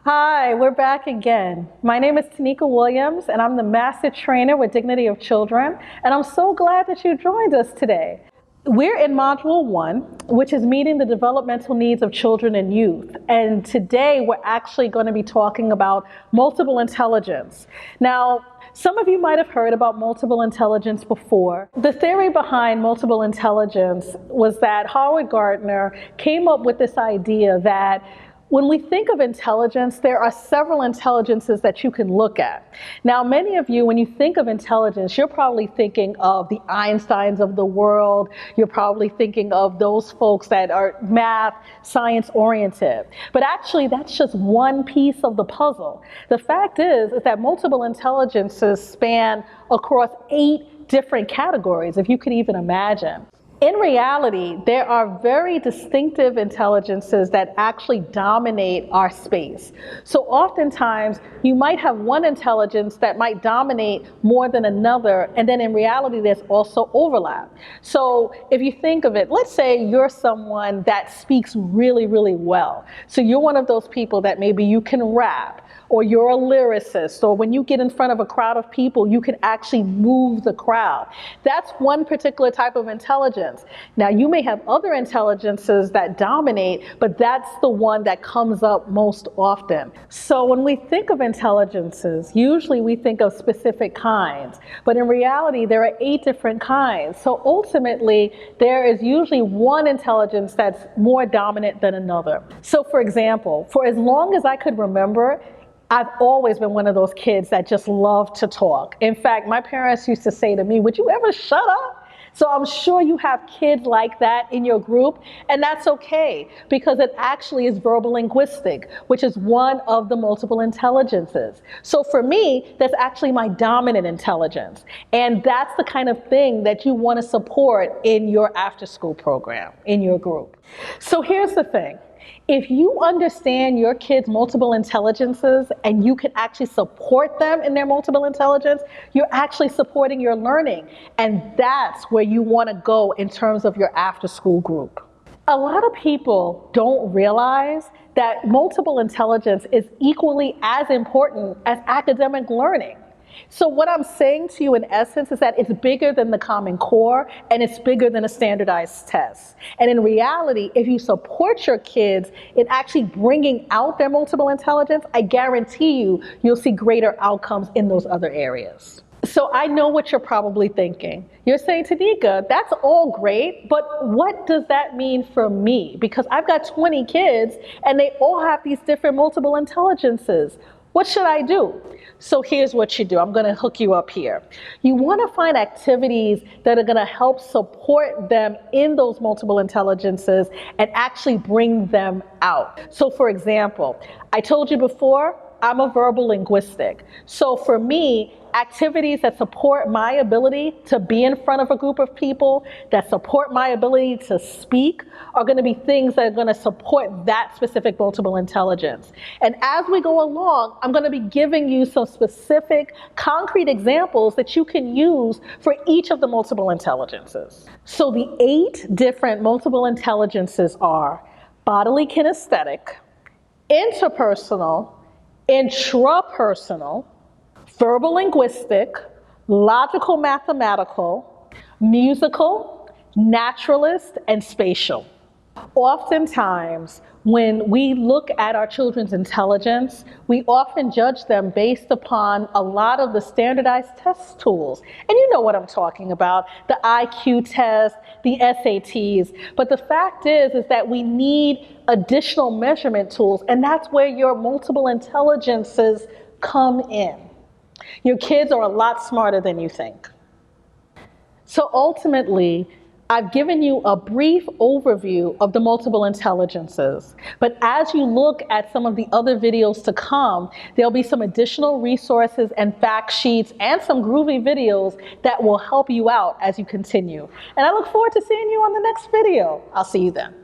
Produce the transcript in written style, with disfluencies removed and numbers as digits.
Hi, we're back again. My name is Tanika Williams, and I'm the Master Trainer with Dignity of Children, and I'm so glad that you joined us today. We're in Module 1, which is meeting the developmental needs of children and youth. And today we're actually going to be talking about multiple intelligence. Now, some of you might have heard about multiple intelligence before. The theory behind multiple intelligence was that Howard Gardner came up with this idea that when we think of intelligence, there are several intelligences that you can look at. Now, many of you, when you think of intelligence, you're probably thinking of the Einsteins of the world. You're probably thinking of those folks that are math, science oriented. But actually, that's just one piece of the puzzle. The fact is that multiple intelligences span across 8 different categories, if you could even imagine. In reality, there are very distinctive intelligences that actually dominate our space. So oftentimes, you might have one intelligence that might dominate more than another, and then in reality, there's also overlap. So if you think of it, let's say you're someone that speaks really, really well. So you're one of those people that maybe you can rap, or you're a lyricist, or when you get in front of a crowd of people, you can actually move the crowd. That's one particular type of intelligence. Now, you may have other intelligences that dominate, but that's the one that comes up most often. So when we think of intelligences, usually we think of specific kinds, but in reality, there are 8 different kinds. So ultimately, there is usually one intelligence that's more dominant than another. So for example, for as long as I could remember, I've always been one of those kids that just love to talk. In fact, my parents used to say to me, "Would you ever shut up?" So I'm sure you have kids like that in your group, and that's okay, because it actually is verbal linguistic, which is one of the multiple intelligences. So for me, that's actually my dominant intelligence. And that's the kind of thing that you want to support in your after-school program, in your group. So here's the thing. If you understand your kids' multiple intelligences and you can actually support them in their multiple intelligence, you're actually supporting your learning. And that's where you want to go in terms of your after-school group. A lot of people don't realize that multiple intelligence is equally as important as academic learning. So what I'm saying to you in essence is that it's bigger than the Common Core, and it's bigger than a standardized test. And in reality, if you support your kids in actually bringing out their multiple intelligence, I guarantee you, you'll see greater outcomes in those other areas. So I know what you're probably thinking. You're saying, "Tanika, that's all great, but what does that mean for me? Because I've got 20 kids and they all have these different multiple intelligences. What should I do?" So here's what you do. I'm going to hook you up here. You want to find activities that are going to help support them in those multiple intelligences and actually bring them out. So for example, I told you before, I'm a verbal linguistic. So for me, activities that support my ability to be in front of a group of people, that support my ability to speak, are going to be things that are going to support that specific multiple intelligence. And as we go along, I'm going to be giving you some specific, concrete examples that you can use for each of the multiple intelligences. So the 8 different multiple intelligences are bodily kinesthetic, interpersonal, intrapersonal, verbal linguistic, logical mathematical, musical, naturalist, and spatial. Oftentimes, when we look at our children's intelligence, we often judge them based upon a lot of the standardized test tools. And you know what I'm talking about, the IQ test, the SATs. But the fact is that we need additional measurement tools, and that's where your multiple intelligences come in. Your kids are a lot smarter than you think. So ultimately, I've given you a brief overview of the multiple intelligences, but as you look at some of the other videos to come, there'll be some additional resources and fact sheets and some groovy videos that will help you out as you continue. And I look forward to seeing you on the next video. I'll see you then.